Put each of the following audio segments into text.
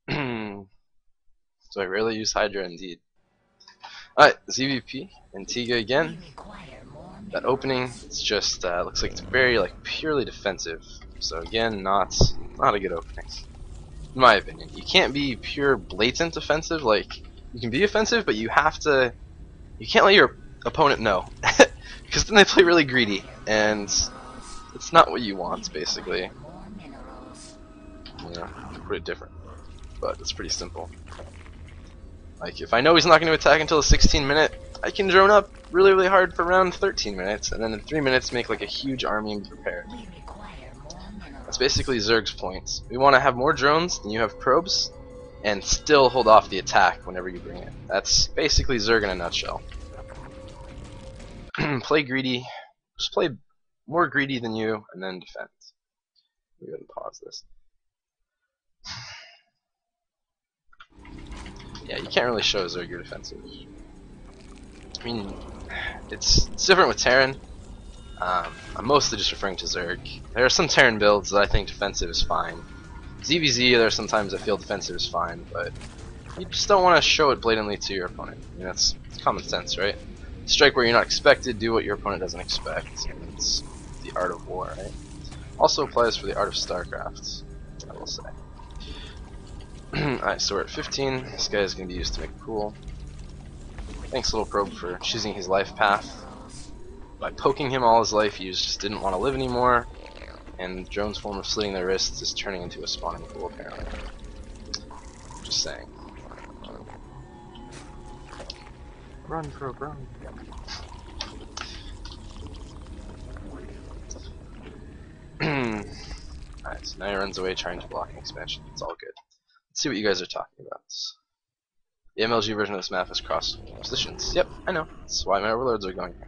So I rarely use Hydra indeed. Alright, ZvP, Antiga again. That opening, it's just looks like it's very purely defensive. So again, not a good opening, in my opinion. You can't be pure blatant offensive. Like, you can be offensive, but you can't let your opponent know, because then they play really greedy, and it's not what you want, basically. Yeah, to put it different, but it's pretty simple. Like, if I know he's not going to attack until the 16-minute, I can drone up really hard for around 13 minutes, and then in 3 minutes make like a huge army and be prepared. That's basically Zerg's point. We want to have more drones than you have probes, and still hold off the attack whenever you bring it. That's basically Zerg in a nutshell. Play greedy, just play more greedy than you, and then defend. Let me go ahead and pause this. Yeah, you can't really show Zerg you're defensive. I mean, it's different with Terran. I'm mostly just referring to Zerg. There are some Terran builds that I think defensive is fine. ZvZ, there are sometimes I feel defensive is fine, but you just don't want to show it blatantly to your opponent. I mean, that's common sense, right? Strike where you're not expected, do what your opponent doesn't expect. And it's the art of war, right? Also applies for the art of Starcraft, I will say. Alright, so we're at 15. This guy is going to be used to make a pool. Thanks, Little Probe, for choosing his life path. By poking him all his life, he just didn't want to live anymore, and drone's form of slitting their wrists is turning into a spawning pool, apparently. Just saying. Run, Probe, run. Alright, so now he runs away trying to block an expansion. It's all good. Let's see what you guys are talking about. The MLG version of this map has cross positions. Yep, I know. That's why my overlords are going here.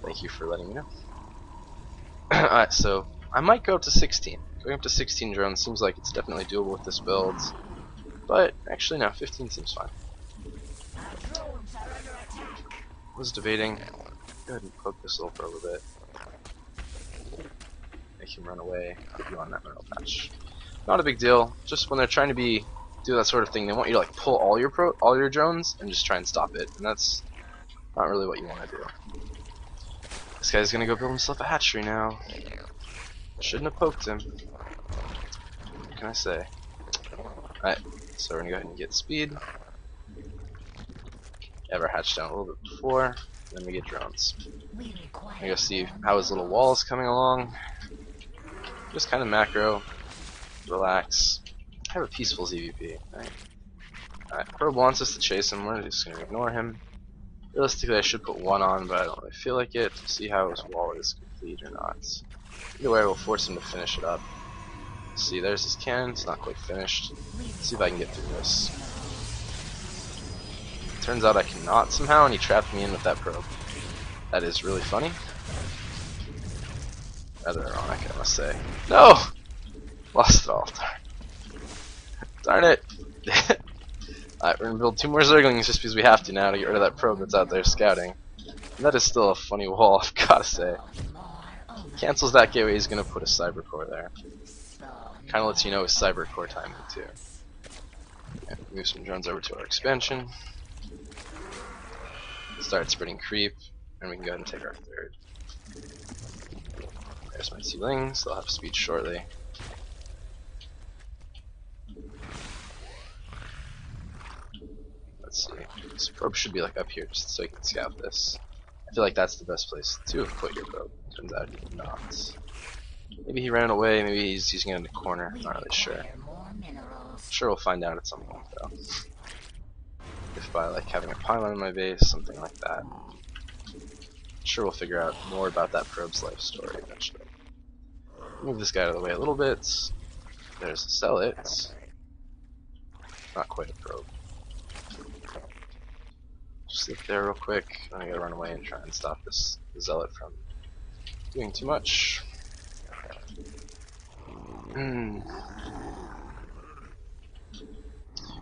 Thank you for letting me know. Alright, so I might go up to 16. Going up to 16 drones seems like it's definitely doable with this build. But actually no, 15 seems fine. I was debating. Go ahead and poke this little probe a bit. Make him run away, put you on that mineral patch. Not a big deal, just when they're trying to do that sort of thing, they want you to like pull all your drones and just try and stop it, and that's not really what you want to do. This guy's gonna go build himself a hatchery now. Shouldn't have poked him. What can I say? Alright, so we're gonna go ahead and get speed. Have our hatch down a little bit before, then we get drones. I'm gonna go see how his little wall is coming along. Just kind of macro, relax. Have a peaceful ZvP. Alright, Probe wants us to chase him, we're just gonna ignore him. Realistically I should put one on, but I don't really feel like it. See how his wall is complete or not. Either way, we'll force him to finish it up. See, there's his cannon, it's not quite finished. Let's see if I can get through this. Turns out I cannot somehow, and he trapped me in with that probe. That is really funny. Rather ironic, I must say. No! Lost it all. Darn it! Alright, we're gonna build 2 more Zerglings just because we have to now to get rid of that probe that's out there scouting. And that is still a funny wall, I've gotta say. Cancels that gateway, he's gonna put a cyber core there. Kinda lets you know his cyber core timing too. Okay, move some drones over to our expansion. Start spreading creep, and we can go ahead and take our 3rd. There's my 2 lings, they'll have speed shortly. Let's see, this probe should be like up here just so you can scout this. I feel like that's the best place to have put your probe. Turns out he did not. Maybe he ran away, maybe he's using it in the corner, not really sure. Sure we'll find out at some point though. If by like having a pylon in my base, something like that. Sure we'll figure out more about that probe's life story eventually. Move this guy out of the way a little bit. There's a zealot. Not quite a probe. Just look there real quick. I gotta run away and try and stop this zealot from doing too much.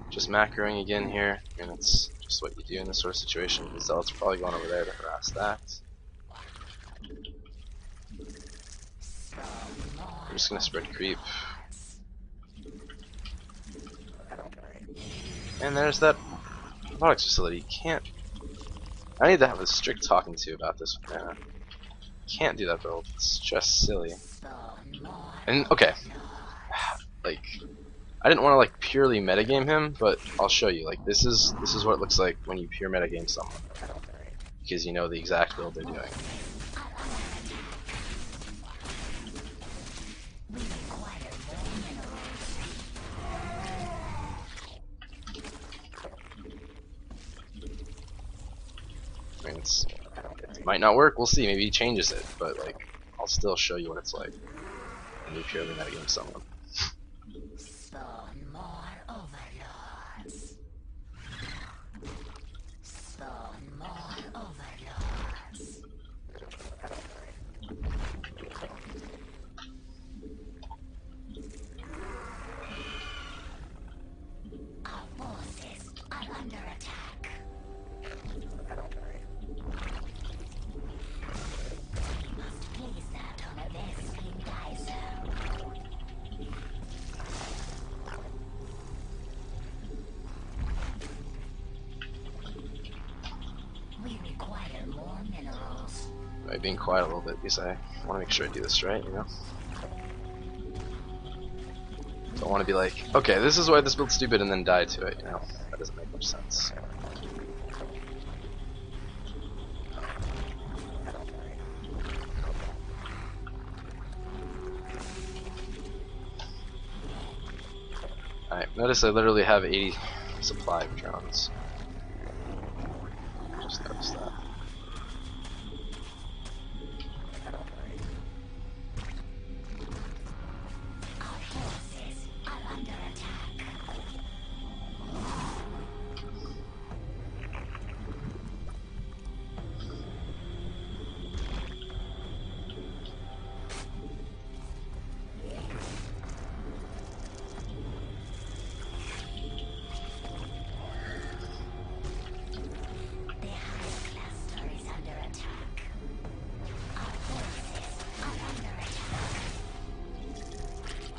Just macroing again here, and it's just what you do in this sort of situation. The zealot's probably going over there to harass that. I'm just gonna spread creep. And there's that robotics facility. You can't. I need to have a strict talking to about this with MaNa. Can't do that build. It's just silly. And okay, like I didn't want to like purely metagame him, but I'll show you. Like this is what it looks like when you pure metagame someone, because you know the exact build they're doing. I mean, it might not work. We'll see. Maybe he changes it, but like I'll still show you what it's like when you purely metagame someone. Spawn more overlords. Spawn more overlords. Our forces are under attack. Must please that on a Vespine geyser. We require more minerals. I'm being quiet a little bit because I want to make sure I do this right, you know? Don't want to be like, okay, this is why this build's stupid and then die to it, you know? That doesn't make much sense. Alright, notice I literally have 80 supply of drones. Just notice that. Our forces are under attack. The high cluster is under attack. Our forces are under attack.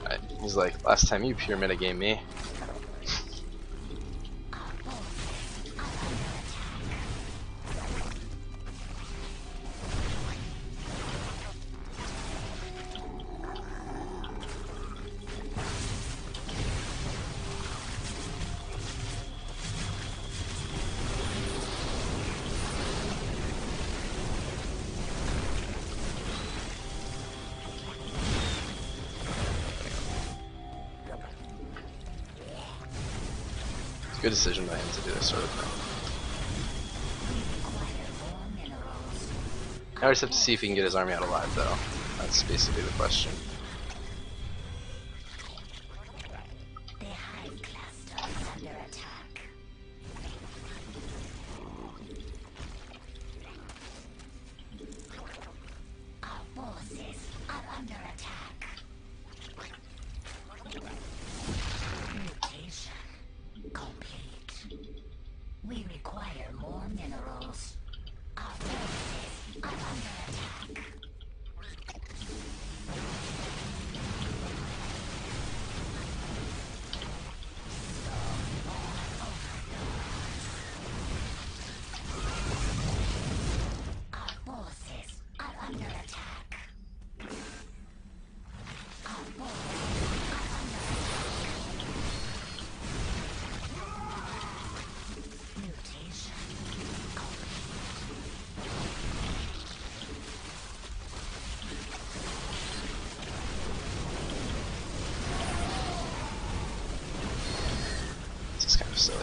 Alright, he's like, last time you pure metagame me. Our forces are under attack. It's a good decision by him to do this sort of thing. Require more minerals. I just have to see if he can get his army out alive, though. That's basically the question. The high cluster is under attack. Our forces are under attack. Mutation complete. We require more minerals. Our forces are under attack. Our forces are under attack. Our forces are under attack. Mutation This is kind of silly.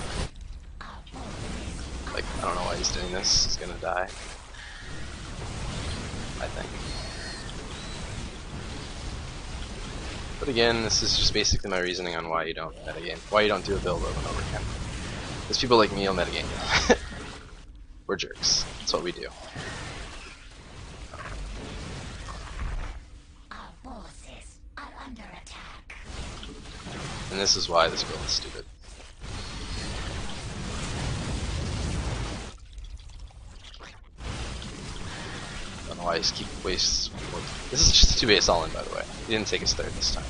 Like, I don't know why he's doing this. He's gonna die. I think. But again, this is just basically my reasoning on why you don't metagame. Why you don't do a build over and over again. Because people like me will metagame. We're jerks. That's what we do. Our forces are under attack. And this is why this build is stupid. Don't know why he's keep wastes. This is just a 2 base all in, by the way. He didn't take his third this time.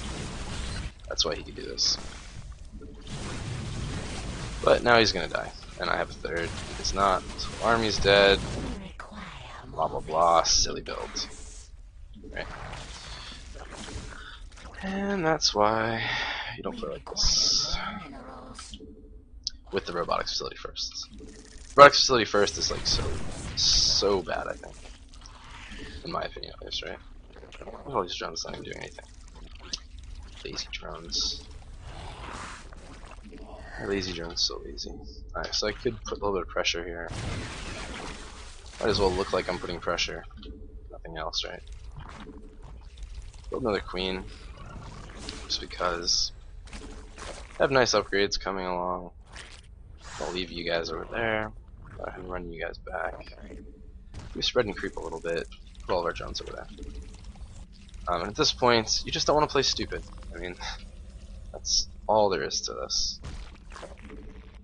That's why he could do this. But now he's gonna die, and I have a third. He does not. So army's dead. Blah blah blah. Silly build. Right. And that's why you don't play like this. With the robotics facility first. Robotics facility first is like so bad, I think. In my opinion, at least, right? Look at all these drones not even doing anything. Lazy drones. Lazy drones, so lazy. Alright, so I could put a little bit of pressure here. Might as well look like I'm putting pressure. Nothing else, right? Build another queen. Just because I have nice upgrades coming along. I'll leave you guys over there. Go ahead and run you guys back. We spread and creep a little bit. Put all of our drones over there. And at this point, you just don't want to play stupid. I mean, that's all there is to this.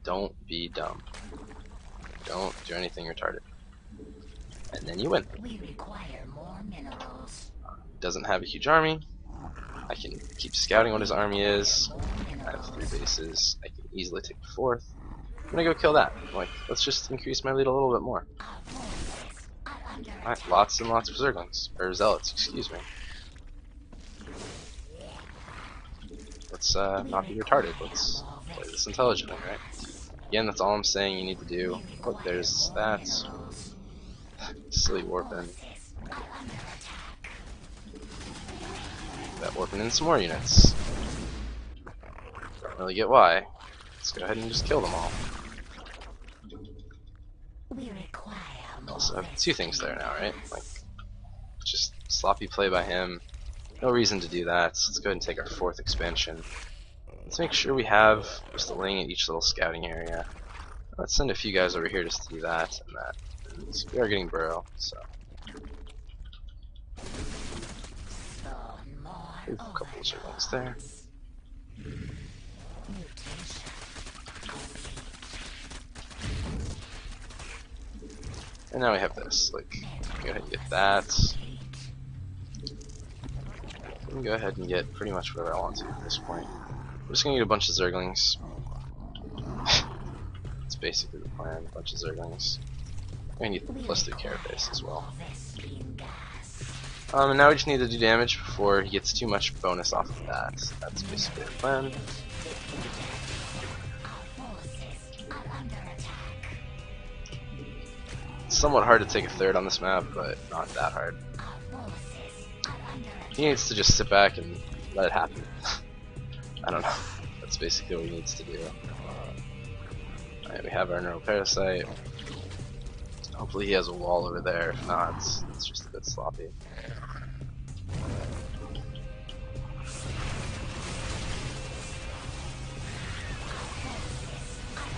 Don't be dumb. Don't do anything retarded. And then you win. We require more minerals. Doesn't have a huge army. I can keep scouting what his army is. I have 3 bases. I can easily take the 4th. I'm gonna go kill that. Like, let's just increase my lead a little bit more. Alright, lots and lots of zerglings. Or zealots, excuse me. Let's not be retarded. Let's play this intelligently, right? Again, that's all I'm saying you need to do. Look, there's that. Silly warping. That warping in some more units. Don't really get why. Let's go ahead and just kill them all. Also have 2 things there now, right? Like, just sloppy play by him. No reason to do that. So let's go ahead and take our 4th expansion. Let's make sure we have just a lane at each little scouting area. Let's send a few guys over here just to do that and that. And we are getting burrow, so. Ooh, a couple of zerglings there. And now we have this. Like, go ahead and get that. I can go ahead and get pretty much whatever I want to at this point. I'm just gonna get a bunch of zerglings. That's basically the plan. A bunch of zerglings. I'm gonna get the +3 carapace as well. And now we just need to do damage before he gets too much bonus off of that. That's basically the plan. It's somewhat hard to take a 3rd on this map, but not that hard. He needs to just sit back and let it happen. I don't know. That's basically what he needs to do. Alright, we have our neural parasite. Hopefully he has a wall over there. If not, it's just a bit sloppy.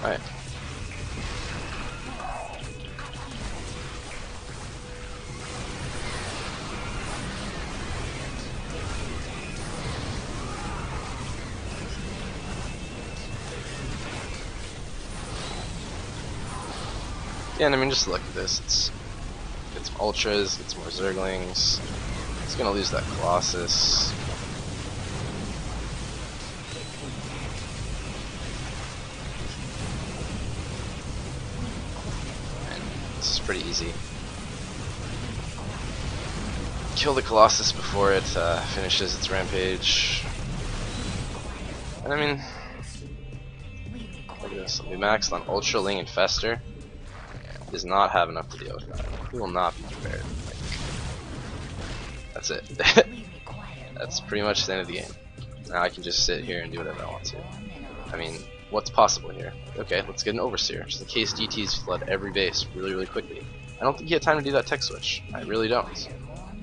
Alright. Yeah, and I mean, just look at this. It's ultras, it's more zerglings. It's gonna lose that Colossus. And this is pretty easy. Kill the Colossus before it finishes its rampage. And I mean, look at this. We maxed on Ultra, Ling, and Fester. Does not have enough to deal with that. He will not be prepared. Like, that's it. That's pretty much the end of the game. Now I can just sit here and do whatever I want to. I mean, what's possible here? Okay, let's get an Overseer, just in case GTs flood every base really quickly. I don't think he had time to do that tech switch. I really don't.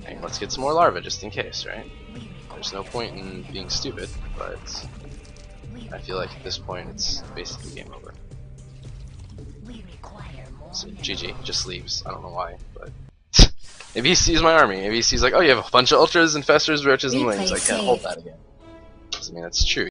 And let's get some more larvae just in case, right? There's no point in being stupid, but I feel like at this point it's basically game over. So GG, just leaves. I don't know why, but maybe he sees my army. Maybe he sees like, oh, you have a bunch of ultras and festers, roaches, and lings. I can't hold that again. I mean, that's true.